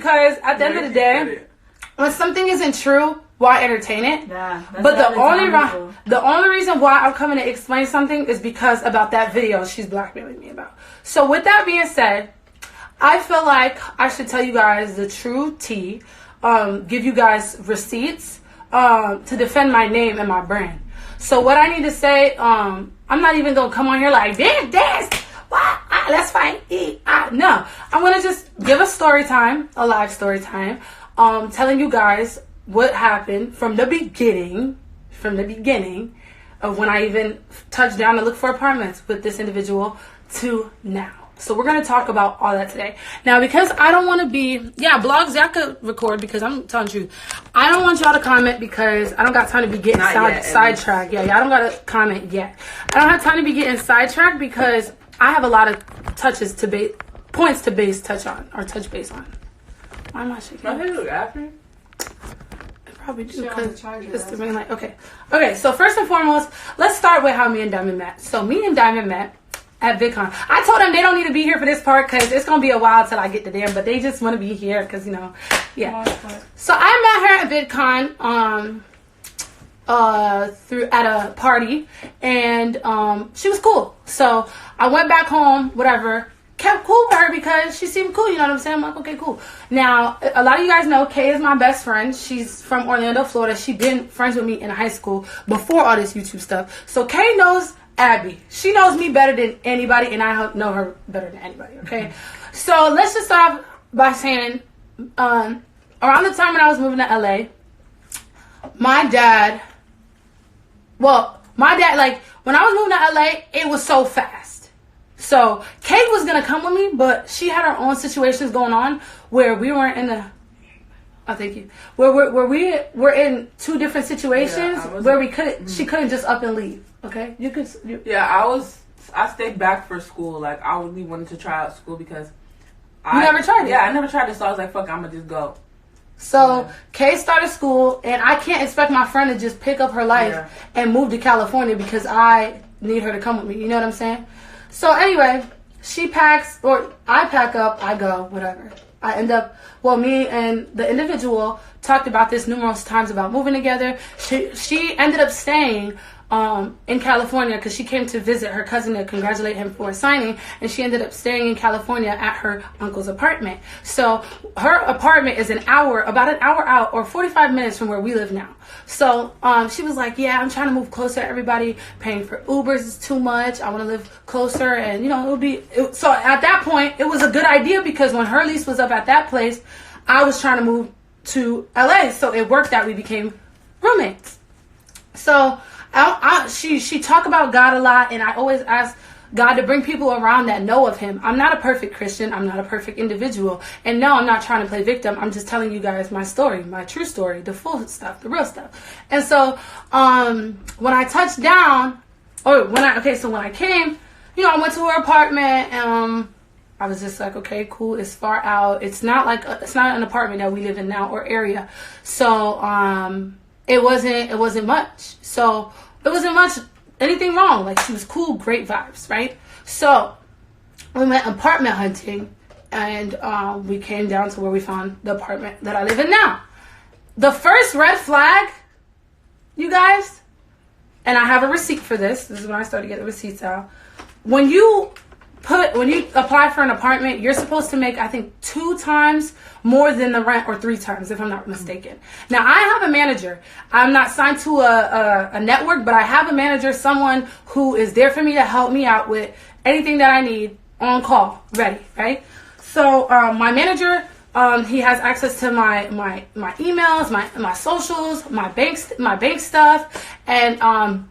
because at the end of the day, when something isn't true, why entertain it? Yeah, but the only reason why I'm coming to explain something is because about that video she's blackmailing me about. So with that being said, I feel like I should tell you guys the true tea, give you guys receipts to defend my name and my brand. So what I need to say, I'm not even gonna come on here like this. What? Let's fight. No, I'm gonna just give a story time, a live story time, telling you guys what happened from the beginning of when I even touched down to look for apartments with this individual to now. So we're going to talk about all that today. Now, because I don't want to be, blogs, I could record because I'm telling you, I don't want y'all to comment because I don't got time to be getting sidetracked. Yeah, I don't got to comment yet. I don't have time to be getting sidetracked because I have a lot of points to touch base on. Why am I shaking? I think after. Probably do because it's the main light. Okay. So first and foremost, let's start with how me and Diamond met. So me and Diamond met at VidCon. I told them they don't need to be here for this part because it's gonna be a while till I get to them, but they just want to be here because So I met her at VidCon at a party, and she was cool. So I went back home, whatever. Kept cool with her because she seemed cool, you know what I'm saying? I'm like, okay, cool. Now, a lot of you guys know Kay is my best friend. She's from Orlando, Florida. She's been friends with me in high school before all this YouTube stuff. So Kay knows Abby. She knows me better than anybody, and I know her better than anybody, okay? So let's just start off by saying, around the time when I was moving to LA, my dad, like, when I was moving to LA, it was so fast. So Kate was gonna come with me, but she had her own situations going on where we weren't in the. Oh, thank you. Where we were in two different situations where we couldn't. She couldn't just up and leave. Okay, you could. I stayed back for school. Like I really wanted to try out school because I never tried it. Yeah, I never tried it, so I was like, "Fuck, I'm gonna just go." So Kay started school, and I can't expect my friend to just pick up her life and move to California because I need her to come with me. You know what I'm saying? So anyway, she packs, or I pack up, I go, whatever. I end up, me and the individual talked about this numerous times about moving together. She ended up staying in California because she came to visit her cousin to congratulate him for signing, and she ended up staying in California at her uncle's apartment. So her apartment is about an hour out or 45 minutes from where we live now. So she was like, yeah, I'm trying to move closer to everybody. Paying for Ubers is too much. I want to live closer, and so at that point it was a good idea because when her lease was up at that place, I was trying to move to LA, so it worked out we became roommates. So she talked about God a lot, and I always ask God to bring people around that know of him. I'm not a perfect Christian. I'm not a perfect individual. And no, I'm not trying to play victim. I'm just telling you guys my story, my true story, the full stuff, the real stuff. And so when I touched down, when I came, I went to her apartment. I was just like, okay, cool. It's far out. It's not an apartment that we live in now or area. So it wasn't much. So it wasn't much anything wrong. Like, she was cool, great vibes, right? So we went apartment hunting, and we came down to where we found the apartment that I live in now. The first red flag, you guys, and I have a receipt for this. This is when I started getting the receipts out. When you apply for an apartment, you're supposed to make, I think, 2 times more than the rent, or 3 times, if I'm not mistaken. Now, I have a manager. I'm not signed to a network, but I have a manager, someone who is there for me to help me out with anything that I need on call, ready, right? So my manager, he has access to my emails, my socials, my bank stuff, and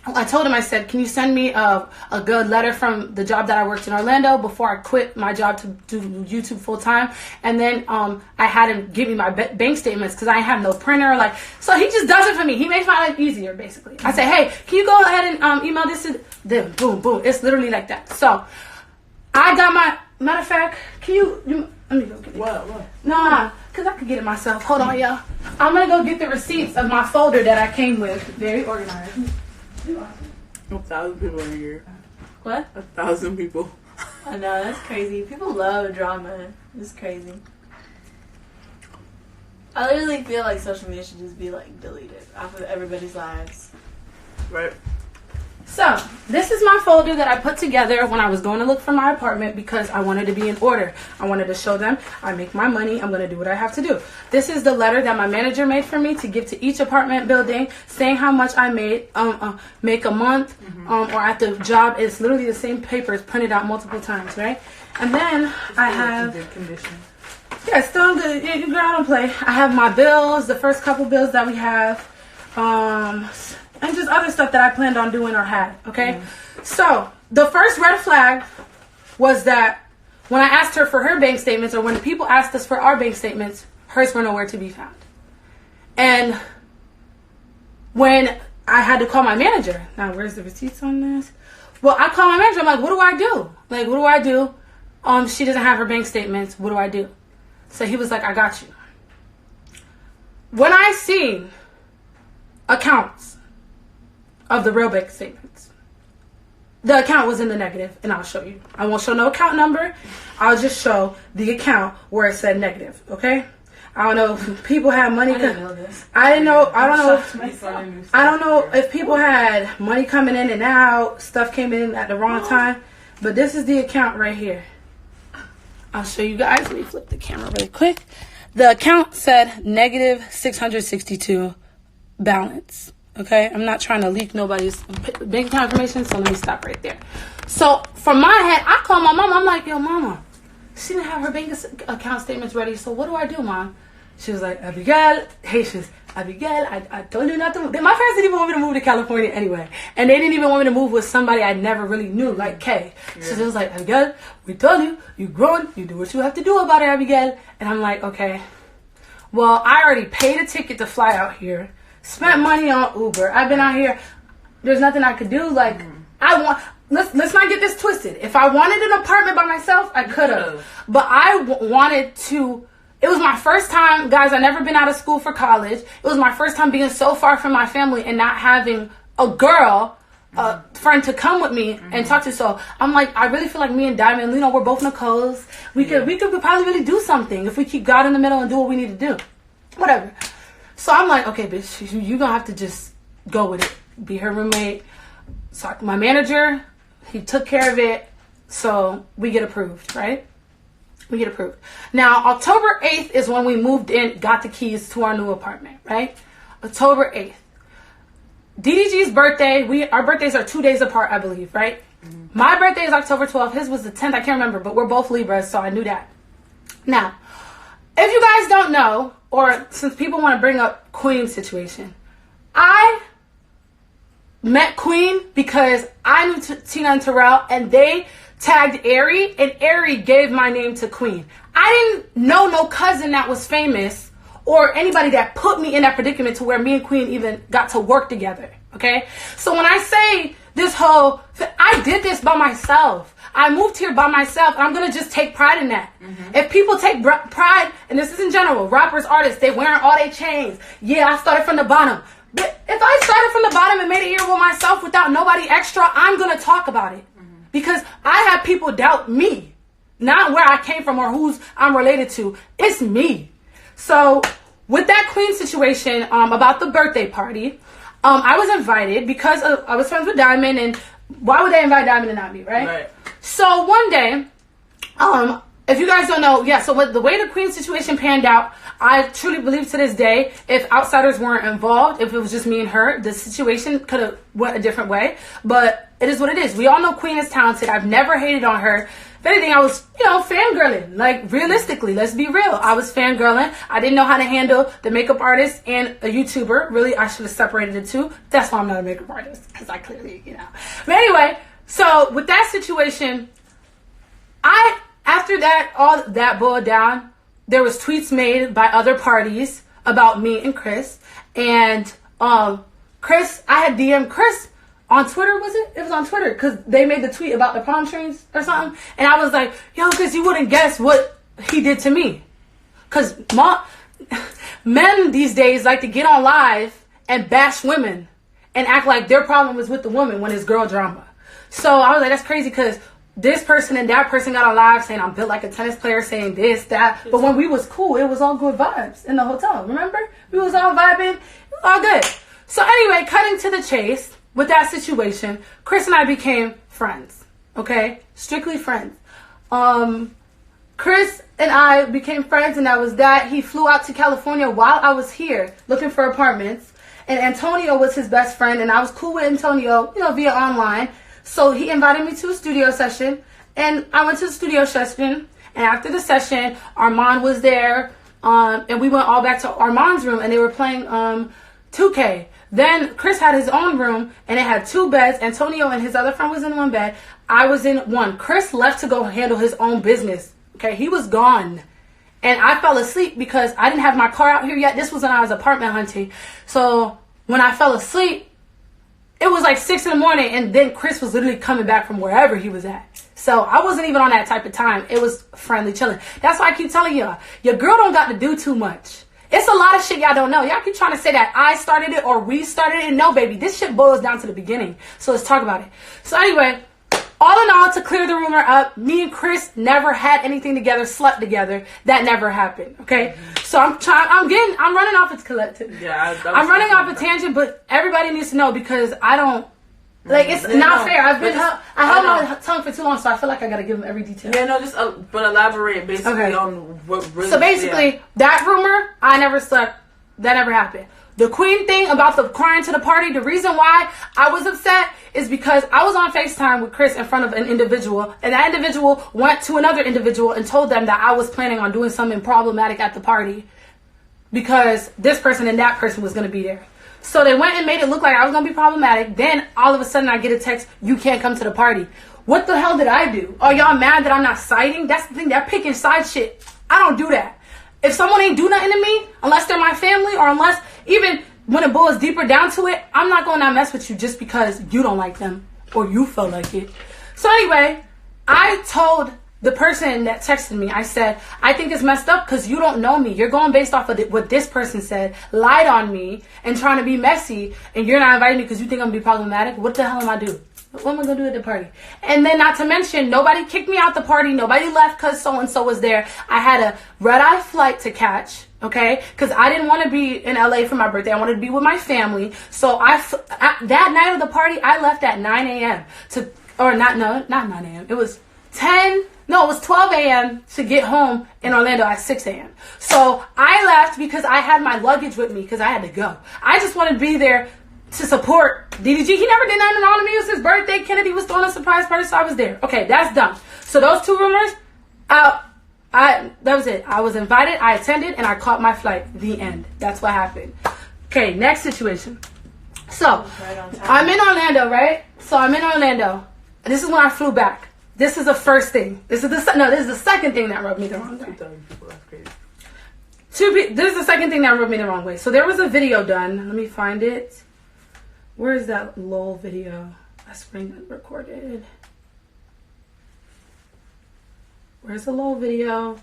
I told him, I said, can you send me a good letter from the job that I worked in Orlando before I quit my job to do YouTube full time? And then I had him give me my bank statements because I have no printer. So he just does it for me. He makes my life easier, basically. I say, hey, can you go ahead and email this to them? Boom, boom. It's literally like that. So I got matter of fact, can you let me go get it. What? Nah, because I could get it myself. Hold on, y'all. I'm going to go get the receipts of my folder that I came with. Very organized. 1,000 people in here. What? 1,000 people. I know, that's crazy. People love drama. It's crazy. I literally feel like social media should just be like deleted off of everybody's lives. Right. So, this is my folder that I put together when I was going to look for my apartment because I wanted to be in order. I wanted to show them I make my money. I'm going to do what I have to do. This is the letter that my manager made for me to give to each apartment building saying how much I make a month or at the job. It's literally the same papers printed out multiple times, right? And then I have... Good condition. Yeah, still good. Girl, don't play. I have my bills, the first couple bills that we have. And just other stuff that I planned on doing or had, okay? So, the first red flag was that when I asked her for her bank statements, or when people asked us for our bank statements, hers were nowhere to be found. And when I had to call my manager, now where's the receipts on this? Well, I called my manager, I'm like, what do I do? Like, what do I do? She doesn't have her bank statements, what do I do? So he was like, I got you. When I seen accounts of the real bank statements, the account was in the negative, and I'll show you. I won't show no account number. I'll just show the account where it said negative, okay? I don't know if people had money. I didn't know this. I don't know if people had money coming in and out, stuff came in at the wrong time, but this is the account right here. I'll show you guys. Let me flip the camera really quick. The account said negative 662 balance. Okay, I'm not trying to leak nobody's bank account information, so let me stop right there. So from my head, I call my mom. I'm like, yo, mama, she didn't have her bank account statements ready, so what do I do, mom? She was like, Abigail, Haitians, Abigail, I told you not to move. My parents didn't even want me to move to California anyway, and they didn't even want me to move with somebody I never really knew, like Kay. Yeah. So she was like, Abigail, we told you, you grown, you do what you have to do about it, Abigail. And I'm like, okay, well, I already paid a ticket to fly out here. Spent money on Uber. I've been out here. There's nothing I could do. Like, let's not get this twisted. If I wanted an apartment by myself, I could have. But I wanted to. It was my first time, guys. I never been out of school for college. It was my first time being so far from my family and not having a girl, a friend to come with me and talk to. So I'm like, I really feel like me and Diamond, we're both Nicole's. We could probably really do something if we keep God in the middle and do what we need to do. Whatever. So I'm like, okay, bitch, you're going to have to just go with it. Be her roommate. So my manager, he took care of it. So we get approved, right? We get approved. Now, October 8th is when we moved in, got the keys to our new apartment, right? October 8th. DDG's birthday, our birthdays are 2 days apart, I believe, right? Mm-hmm. My birthday is October 12th. His was the 10th. I can't remember, but we're both Libras, so I knew that. Now, if you guys don't know, or since people want to bring up Queen's situation, I met Queen because I knew Tina and Terrell, and they tagged Ari, and Ari gave my name to Queen. I didn't know no cousin that was famous or anybody that put me in that predicament to where me and Queen even got to work together, okay? So when I say this whole, I did this by myself. I moved here by myself, and I'm going to just take pride in that. Mm-hmm. If people take pride, and this is in general, rappers, artists, they wearing all their chains. Yeah, I started from the bottom. But if I started from the bottom and made it here with myself without nobody extra, I'm going to talk about it. Mm-hmm. Because I have people doubt me, not where I came from or who's I'm related to. It's me. So with that Queen situation about the birthday party, I was invited because I was friends with Diamond, and why would they invite Diamond and not me, right? So one day, if you guys don't know, so with the way the Queen situation panned out, I truly believe to this day, if outsiders weren't involved, if it was just me and her, the situation could have went a different way. But it is what it is. We all know Queen is talented. I've never hated on her. If anything, I was, fangirling. Like, realistically, let's be real. I was fangirling. I didn't know how to handle the makeup artist and a YouTuber. Really, I should have separated the two. That's why I'm not a makeup artist, because I clearly, But anyway, so with that situation, after that, all that boiled down, there was tweets made by other parties about me and Chris. And Chris, I had DM'd Chris on Twitter, was it? It was on Twitter, because they made the tweet about the palm trees or something. And I was like, Chris, you wouldn't guess what he did to me. Because men these days like to get on live and bash women and act like their problem was with the woman when it's girl drama. So I was like, that's crazy, because this person and that person got on live saying I'm built like a tennis player, saying this, that. But when we was cool, it was all good vibes in the hotel. Remember? We was all vibing. It was all good. So anyway, cutting to the chase with that situation, Chris and I became friends. Okay? Strictly friends. Chris and I became friends, and that was that. He flew out to California while I was here looking for apartments. And Antonio was his best friend, and I was cool with Antonio, via online. So he invited me to a studio session, and I went to the studio session. And after the session, Armand was there, and we went all back to Armand's room, and they were playing 2K. Then Chris had his own room, and it had 2 beds. Antonio and his other friend was in 1 bed. I was in 1. Chris left to go handle his own business. Okay, he was gone. And I fell asleep because I didn't have my car out here yet. This was when I was apartment hunting. So when I fell asleep, it was like 6 in the morning, and then Chris was literally coming back from wherever he was at. So I wasn't even on that type of time. It was friendly chilling. That's why I keep telling y'all, your girl don't got to do too much. It's a lot of shit y'all don't know. Y'all keep trying to say that I started it or we started it. No, baby. This shit boils down to the beginning. So let's talk about it. So anyway, all in all, to clear the rumor up, me and Chris never had anything together, slept together. That never happened. Okay? So I'm running off a collective. Yeah, I'm running off a tangent, but everybody needs to know because I don't, it's not fair. I held my tongue for too long, so I feel like I gotta give them every detail. Yeah, no, just but elaborate basically on what really. So basically, that rumor, I never slept. That never happened. The queen thing about the crying to the party, the reason why I was upset is because I was on FaceTime with Chris in front of an individual, and that individual went to another individual and told them that I was planning on doing something problematic at the party because this person and that person was going to be there. So they went and made it look like I was going to be problematic. Then all of a sudden I get a text, you can't come to the party. What the hell did I do? Are y'all mad that I'm not siding? That's the thing. They're picking side shit. I don't do that. If someone ain't do nothing to me, unless they're my family or unless even when it boils deeper down to it, I'm not going to mess with you just because you don't like them or you felt like it. So anyway, I told the person that texted me, I said, I think it's messed up because you don't know me. You're going based off of what this person said, lied on me, and trying to be messy, and you're not inviting me because you think I'm going to be problematic. What the hell am I doing? What am I going to do at the party? And then not to mention, nobody kicked me out the party. Nobody left because so-and-so was there. I had a red-eye flight to catch, okay? Because I didn't want to be in LA for my birthday. I wanted to be with my that night of the party, I left at 9 a.m. Not 9 a.m. It was 12 a.m. to get home in Orlando at 6 a.m. So I left because I had my luggage with me because I had to go. I just wanted to be there to support DDG. He never did nothing on me. It was his birthday. Kennedy was throwing a surprise party, so I was there. Okay, that's done. So those 2 rumors, that was it. I was invited, I attended, and I caught my flight. The end. That's what happened. Okay, next situation. So, I'm in Orlando, right? So I'm in Orlando. This is when I flew back. This is the first thing. This is the second thing that rubbed me the wrong way. This is the second thing that rubbed me the wrong way. So there was a video done. Let me find it. Where is that LOL video? That's being recorded. Where's the LOL video?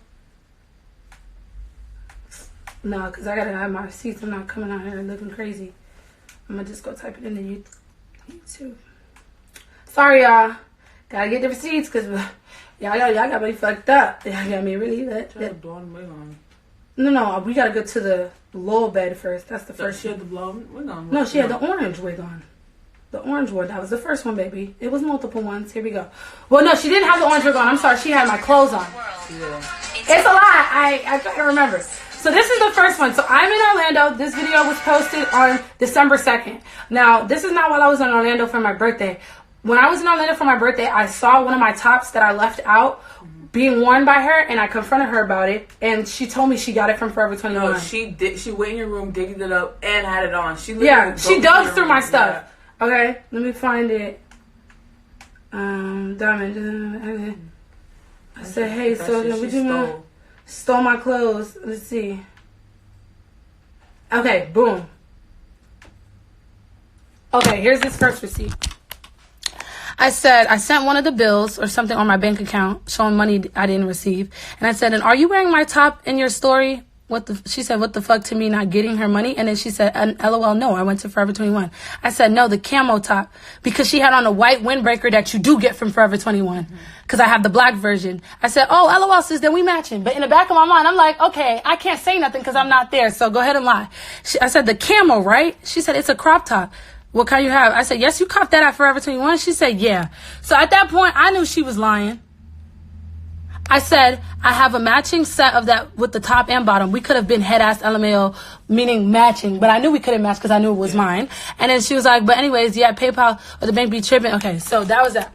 No, because I gotta have my receipts. I'm not coming out here and looking crazy. I'm gonna just go type it in the YouTube. Sorry, y'all. Gotta get the receipts because y'all got me fucked up. Y'all got me really No, we gotta go to the LOL bed first. That's the first. She had the blonde wig on. No, she had the orange wig on. The orange one. That was the first one, baby. It was multiple ones. Here we go. Well, no, she didn't have the orange wig on. I'm sorry. She had my clothes on. Yeah. It's a lie. I try to remember. So this is the first one. So I'm in Orlando. This video was posted on December 2nd. Now, this is not while I was in Orlando for my birthday. When I was in Orlando for my birthday, I saw one of my tops that I left out being worn by her, and I confronted her about it, and she told me she got it from Forever 21. No, she did. She went in your room, digged it up, and had it on. She dug through my stuff. Yeah. Okay, let me find it. Diamond. I said, hey, so would you stole my clothes? Let's see. Okay, boom. Okay, here's this first receipt. I said, I sent one of the bills or something on my bank account showing money I didn't receive. And I said, and are you wearing my top in your story? she said, what the fuck to me not getting her money? And then she said, LOL, no, I went to Forever 21. I said, no, the camo top, because she had on a white windbreaker that you do get from Forever 21, because I have the black version. I said, oh, LOL, sis, then we matching. But in the back of my mind, I'm like, okay, I can't say nothing because I'm not there, so go ahead and lie. I said, the camo, right? She said, it's a crop top. What kind you have? I said, yes, you copped that at Forever 21. She said, yeah. So at that point, I knew she was lying. I said, I have a matching set of that with the top and bottom. We could have been head-ass LMAO, meaning matching, but I knew we couldn't match because I knew it was mine. And then she was like, but anyways, yeah, PayPal or the bank be tripping. Okay, so that was that.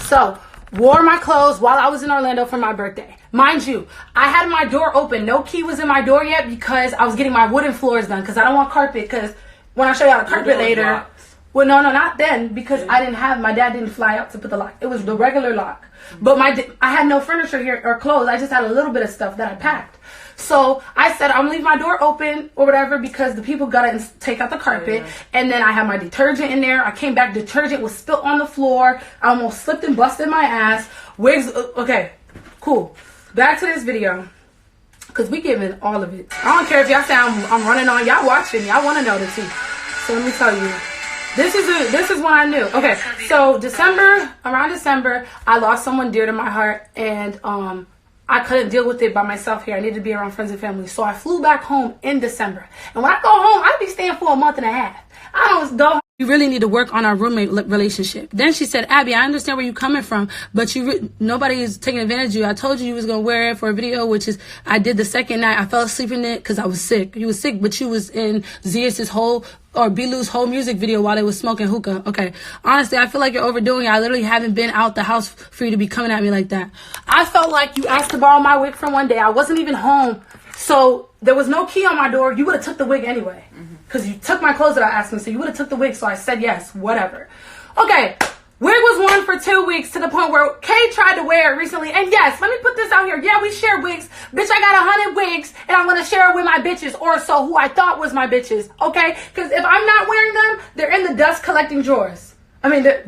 So, wore my clothes while I was in Orlando for my birthday. Mind you, I had my door open. No key was in my door yet because I was getting my wooden floors done because I don't want carpet, because when I show y'all the carpet later... Well, no, not then, because I didn't have, my dad didn't fly out to put the lock. It was the regular lock. But I had no furniture here or clothes. I just had a little bit of stuff that I packed. So I said, I'm gonna leave my door open or whatever because the people gotta take out the carpet. And then I had my detergent in there. I came back, detergent was spilt on the floor. I almost slipped and busted my ass. Wigs, okay, cool. Back to this video. Because we giving all of it. I don't care if y'all say I'm running on. Y'all watching. Y'all want to know the tea. So let me tell you. This is when I knew. Okay, so around December, I lost someone dear to my heart, and I couldn't deal with it by myself here. I needed to be around friends and family. So I flew back home in December. And when I go home, I'd be staying for a month and a half. I don't go home. We really need to work on our roommate relationship. Then she said, Abby, I understand where you're coming from, but nobody is taking advantage of you. I told you was going to wear it for a video, which is, I did the second night. I fell asleep in it because I was sick. You was sick, but you was in Zias's Bilu's whole music video while they was smoking hookah. Okay. Honestly, I feel like you're overdoing it. I literally haven't been out the house for you to be coming at me like that. I felt like you asked to borrow my wig from one day. I wasn't even home. So there was no key on my door. You would have took the wig anyway. Because you took my clothes that I asked me. So you would have took the wig. So I said yes, whatever. Okay. Wig was worn for 2 weeks to the point where Kay tried to wear it recently. And yes, let me put this out here. Yeah, we share wigs. Bitch, I got 100 wigs and I'm going to share it with my bitches, or so who I thought was my bitches. Okay? Because if I'm not wearing them, they're in the dust collecting drawers. I mean, they're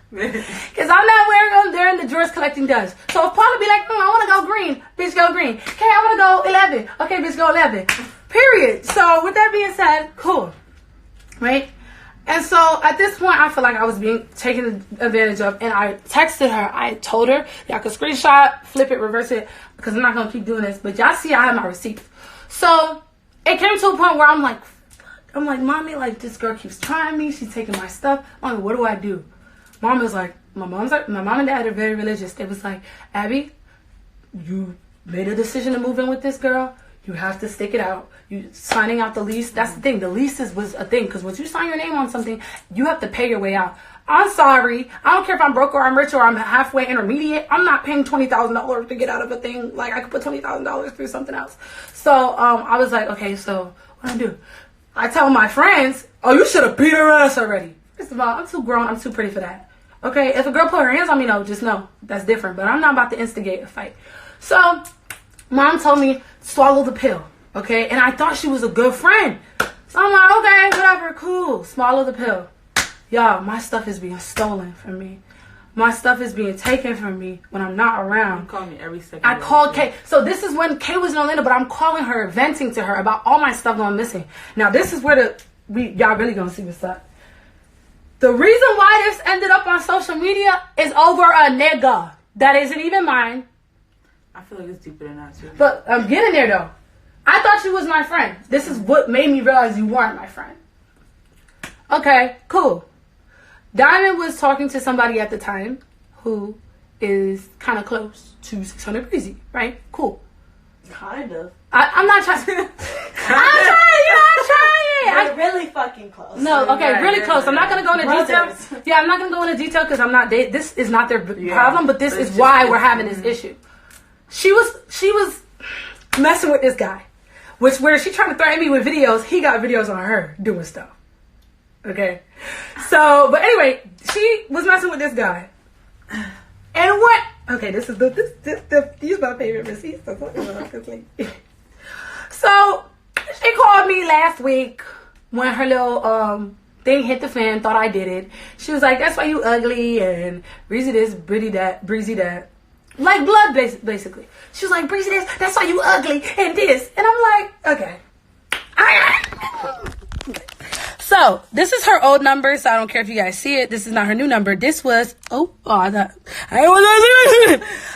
because I'm not wearing them, they're in the drawers collecting dust. So if Paula be like, I want to go green, bitch, go green. Okay, I want to go 11. Okay, bitch, go 11. Period. So with that being said, cool. Right? And so at this point, I feel like I was being taken advantage of, and I texted her. I told her, y'all can screenshot, flip it, reverse it, because I'm not going to keep doing this. But y'all see I have my receipt. So it came to a point where I'm like, Mommy, like, this girl keeps trying me. She's taking my stuff. Mommy, what do I do? Mom was like, my mom and dad are very religious. They was like, Abby, you made a decision to move in with this girl. You have to stick it out. You signing out the lease. That's the thing. The leases was a thing. Because once you sign your name on something, you have to pay your way out. I'm sorry. I don't care if I'm broke or I'm rich or I'm halfway intermediate. I'm not paying $20,000 to get out of a thing. Like, I could put $20,000 through something else. So I was like, okay, so what do I do? I tell my friends, oh, you should have beat her ass already. First of all, I'm too grown. I'm too pretty for that. Okay? If a girl put her hands on me, no, just know. That's different. But I'm not about to instigate a fight. So Mom told me, swallow the pill. Okay? And I thought she was a good friend. So I'm like, okay, whatever, cool. Swallow the pill. Y'all, my stuff is being stolen from me. My stuff is being taken from me when I'm not around. You call me every second. I called Kay. So this is when Kay was in Orlando, but I'm calling her, venting to her about all my stuff going missing. Now this is where y'all really gonna see what's up. The reason why this ended up on social media is over a nigga that isn't even mine. I feel like it's deeper than that too. But I'm getting there though. I thought you was my friend. This is what made me realize you weren't my friend. Okay, cool. Diamond was talking to somebody at the time who is kind of close to 600 Breezy, right? Cool. Kind of. I'm not trying. I'm trying. You're trying. We're really fucking close. No, okay, really close. I'm not gonna go into details. Yeah, I'm not gonna go into detail because I'm not. This is not their problem, but this is why we're having this issue. She was messing with this guy, where she trying to threaten me with videos. He got videos on her doing stuff. Okay, so but anyway, she was messing with this guy, and what? Okay, this is these my favorite receipts. So she called me last week when her little thing hit the fan. Thought I did it. She was like, "That's why you ugly," and breezy this, breezy that. like blood, basically. She was like, Breezy, that's why you ugly and this. And I'm like, okay. So, this is her old number, so I don't care if you guys see it. This is not her new number. This was, I thought,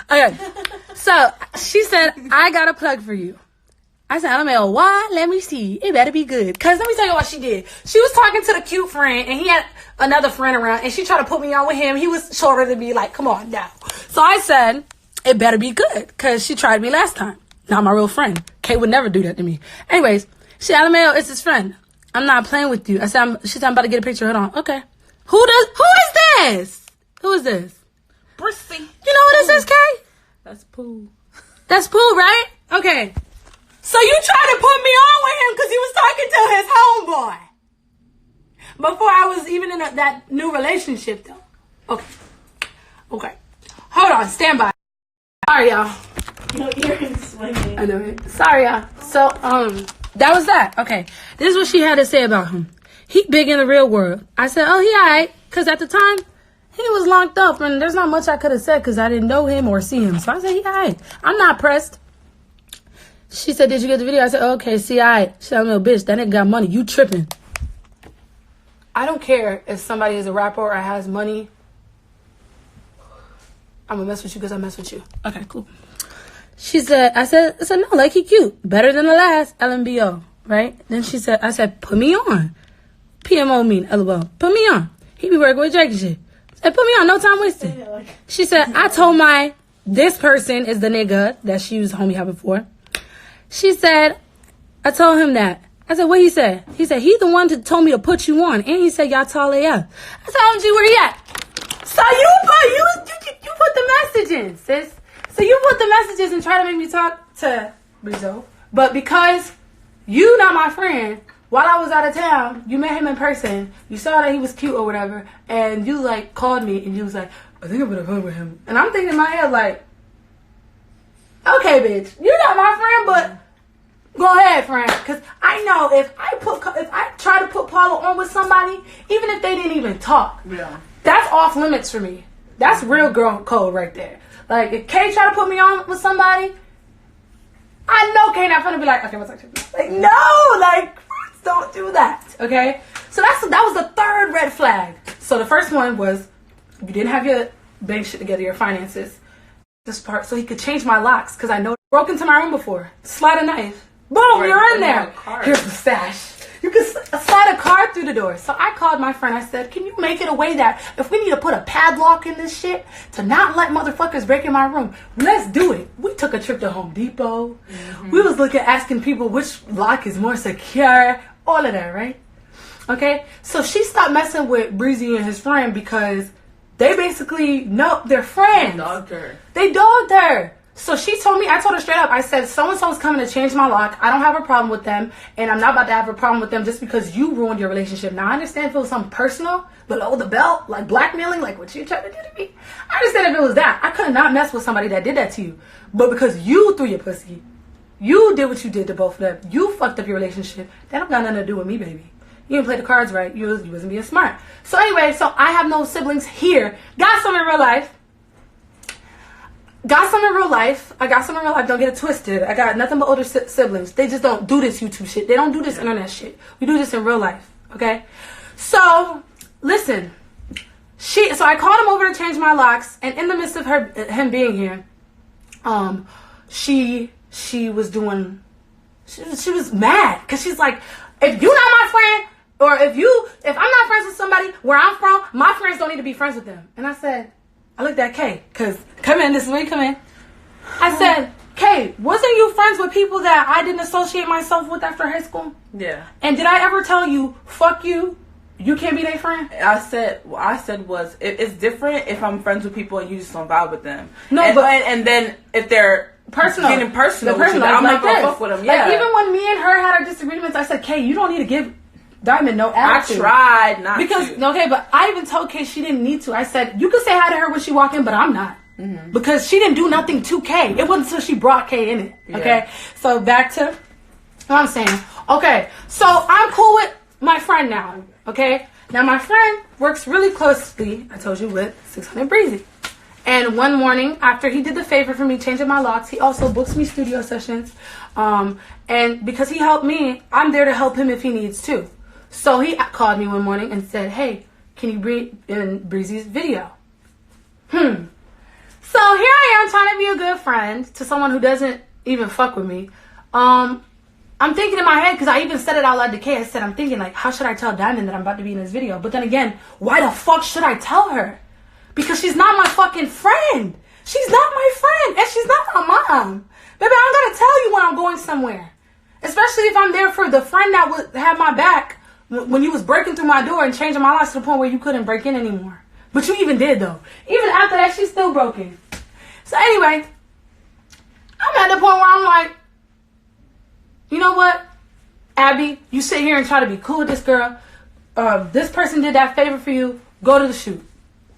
okay. So, she said, I got a plug for you. I said, LMAO, why? Let me see. It better be good. Because let me tell you what she did. She was talking to the cute friend, and he had another friend around, and she tried to put me on with him. He was shorter than me, like, come on now. So I said, it better be good, because she tried me last time. Not my real friend. Kay would never do that to me. Anyways, she said, LMAO, it's his friend. I'm not playing with you. I said, she said, I'm about to get a picture. Hold on. Okay. Who is this? Who is this? Brissy. You know what this is, Kay? That's Pooh. That's Pooh, right? Okay. So you tried to put me on with him because he was talking to his homeboy. Before I was even in that new relationship, though. Okay. Hold on. Stand by. Sorry, y'all. Your earrings swinging. I know it. Sorry, y'all. So, that was that. Okay. This is what she had to say about him. He big in the real world. I said, oh, he alright. Because at the time, he was locked up. And there's not much I could have said because I didn't know him or see him. So I said, he alright. I'm not pressed. She said, did you get the video? I said, okay, see, alright. She said, little bitch, that nigga got money. You tripping. I don't care if somebody is a rapper or has money. I'm going to mess with you because I mess with you. Okay, cool. She said, I said, no, like he cute. Better than the last LMBO, right? Then she said, I said, put me on. PMO mean, LOL. Put me on. He be working with Drake and shit. I said, put me on, no time wasted. She said, I told this person is the nigga that she used to homie hopping for. She said, I told him that. I said, what he said? He said, he the one that told me to put you on. And he said, y'all tall AF. I said, OMG, where he at? So you put the message in, sis. So you put the messages and try to make me talk to Rizzo. But because you not my friend, while I was out of town, you met him in person. You saw that he was cute or whatever. And you like called me and you was like, I think I'm gonna fun with him. And I'm thinking in my head like, okay, bitch, you're not my friend, but go ahead, friend. Because I know if I try to put Paula on with somebody, even if they didn't even talk, that's off limits for me. That's real girl code right there. Like, if Kay try to put me on with somebody, I know Kay not gonna be like, okay, what's up? Like, no, like, don't do that, okay? So that was the third red flag. So the first one was you didn't have your bank shit together, your finances. This part, so he could change my locks, because I know broke into my room before. Slide a knife. Boom, you're in there. Here's the stash. You can slide a card through the door. So I called my friend. I said, can you make it a way that if we need to put a padlock in this shit to not let motherfuckers break in my room, let's do it. We took a trip to Home Depot. Mm-hmm. We was asking people which lock is more secure. All of that, right? Okay? So she stopped messing with Breezy and his friend because they basically know they're friends. They dogged her. So she told me, I told her straight up, I said, so-and-so is coming to change my lock. I don't have a problem with them. And I'm not about to have a problem with them just because you ruined your relationship. Now, I understand if it was something personal, below the belt, like blackmailing, like what you tried to do to me. I understand if it was that. I could not mess with somebody that did that to you. But because you threw your pussy, you did what you did to both of them. You fucked up your relationship. That don't got nothing to do with me, baby. You didn't play the cards right. You wasn't being smart. So anyway, so I have no siblings here. Got some in real life. I got some in real life. Don't get it twisted. I got nothing but older siblings. They just don't do this YouTube shit. They don't do this internet shit. We do this in real life. Okay? So, listen. So I called him over to change my locks. And in the midst of him being here, she was doing... She was mad. Because she's like, if you're not my friend... Or if I'm not friends with somebody where I'm from, my friends don't need to be friends with them. And I said... I looked at Kay, because, this is where you come in. I said, Kay, wasn't you friends with people that I didn't associate myself with after high school? Yeah. And did I ever tell you, fuck you, you can't be their friend? What I said was, it's different if I'm friends with people and you just don't vibe with them. No, and then if they're getting personal with you, I'm not going to fuck with them. Yeah. Like, even when me and her had our disagreements, I said, Kay, you don't need to give Diamond no attitude. I tried not to. Okay, but I even told Kay she didn't need to. I said, you could say hi to her when she walk in, but I'm not. Mm-hmm. Because she didn't do nothing to Kay. It wasn't until she brought Kay in it. Okay? Yeah. So back to what I'm saying. Okay, so I'm cool with my friend now. Okay? Now my friend works really closely, I told you, with 600 Breezy. And one morning, after he did the favor for me changing my locks, he also books me studio sessions. And because he helped me, I'm there to help him if he needs to. So he called me one morning and said, hey, can you bring in Breezy's video? So here I am trying to be a good friend to someone who doesn't even fuck with me. I'm thinking in my head, because I even said it out loud to Kay, I said, I'm thinking, like, how should I tell Diamond that I'm about to be in this video? But then again, why the fuck should I tell her? Because she's not my fucking friend. She's not my friend. And she's not my mom. Baby, I'm going to tell you when I'm going somewhere. Especially if I'm there for the friend that would have my back when you was breaking through my door and changing my locks to the point where you couldn't break in anymore. But you even did, though. Even after that, she's still broken. So anyway, I'm at the point where I'm like, you know what, Abby, you sit here and try to be cool with this girl. This person did that favor for you. Go to the shoot.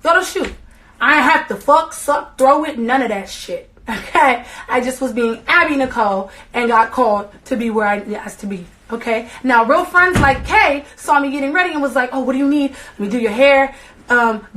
Go to the shoot. I ain't have to fuck, suck, throw it, none of that shit. Okay? I just was being Abby Nicole and got called to be where I asked to be. Okay? Now, real friends like Kay saw me getting ready and was like, oh, what do you need? Let me do your hair.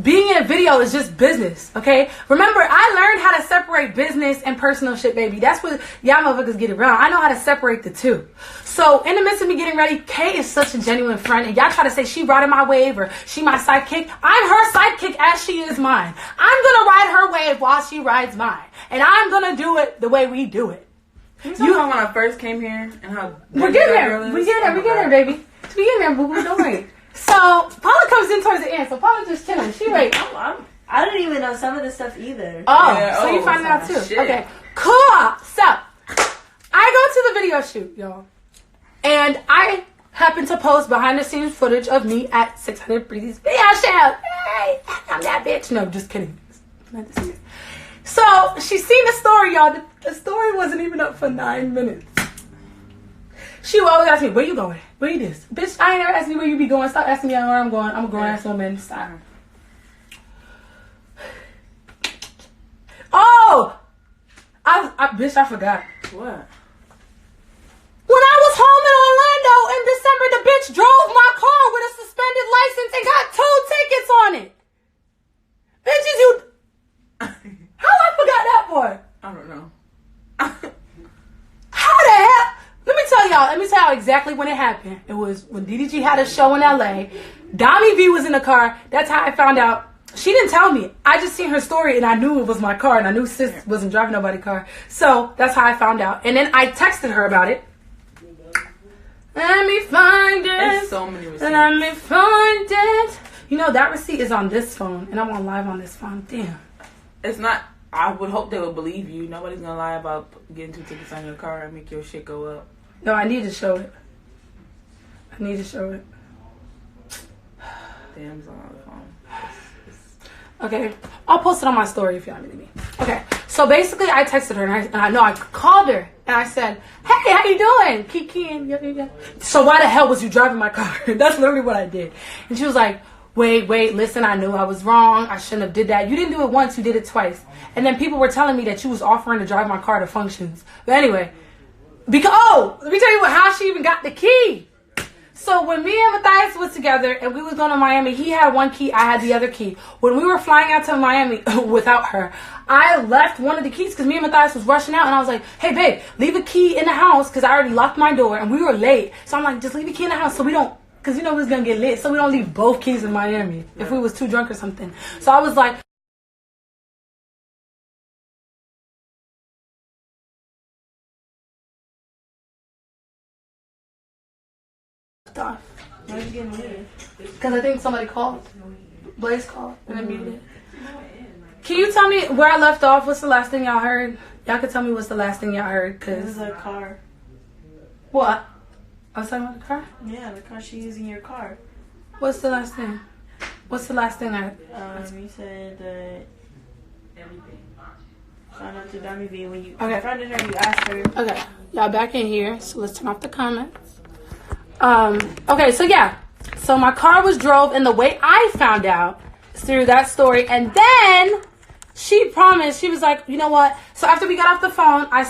Being in a video is just business, okay? Remember, I learned how to separate business and personal shit, baby. That's what y'all motherfuckers get around. I know how to separate the two. So, in the midst of me getting ready, Kay is such a genuine friend, and y'all try to say she riding my wave or she my sidekick. I'm her sidekick as she is mine. I'm gonna ride her wave while she rides mine. And I'm gonna do it the way we do it. Can you talk about when I first came here and how... We're getting there. We get there, baby. We get there, boo-boo. Don't worry. So, Paula comes in towards the end, so Paula just chilling. She wait. I don't even know some of this stuff either. Oh, yeah, so you find it out too. Shit. Okay, cool. So, I go to the video shoot, y'all. And I happen to post behind the scenes footage of me at 600 Breezy's video show. Hey, I'm that bitch. No, just kidding. So, she's seen the story, y'all. The story wasn't even up for 9 minutes. She will always ask me, where you going? Where you this? Bitch, I ain't never asked you where you be going. Stop asking me where I'm going. I'm a grown ass woman. Stop. Oh! Bitch, I forgot. What? When I was home in Orlando in December, the bitch drove my car with a suspended license and got 2 tickets on it. Bitches, you... How I forgot that for? I don't know. How the hell? Let me tell y'all exactly when it happened. It was when DDG had a show in LA. Dami V was in the car. That's how I found out. She didn't tell me. I just seen her story and I knew it was my car and I knew sis wasn't driving nobody's car. So that's how I found out. And then I texted her about it. Let me find it. There's so many receipts. Let me find it. You know, that receipt is on this phone and I'm on live on this phone. Damn. It's not... I would hope they would believe you. Nobody's gonna lie about getting 2 tickets on your car and make your shit go up. No, I need to show it. I need to show it. Damn, it's on the phone. Okay, I'll post it on my story if y'all need me. Okay, so basically I texted her and I called her and I said, hey, how you doing? Kiki and yeah. So why the hell was you driving my car? That's literally what I did. And she was like, wait, listen, I knew I was wrong. I shouldn't have did that. You didn't do it once, you did it twice. And then people were telling me that you was offering to drive my car to functions. But anyway, let me tell you how she even got the key. So when me and Matthias was together and we was going to Miami, he had one key, I had the other key. When we were flying out to Miami without her, I left one of the keys because me and Matthias was rushing out and I was like, hey babe, leave a key in the house because I already locked my door and we were late. So I'm like, just leave a key in the house so we don't, because you know we was going to get lit, so we don't leave both keys in Miami if we was too drunk or something. So I was like, off. Why are you getting muted? Because I think somebody called. Blaze called and I muted it. Can you tell me where I left off? What's the last thing y'all heard? Y'all can tell me what's the last thing y'all heard. This is a car. What? I was talking about the car? Yeah, the car she's using your car. What's the last thing? What's the last thing I... You said that... Shout out to Dami V. When you confronted her, you asked her... Okay. Y'all back in here. So let's turn off the comments. Okay, so yeah. So my car was drove, and the way I found out is through that story. And then she promised, she was like, you know what? So after we got off the phone, I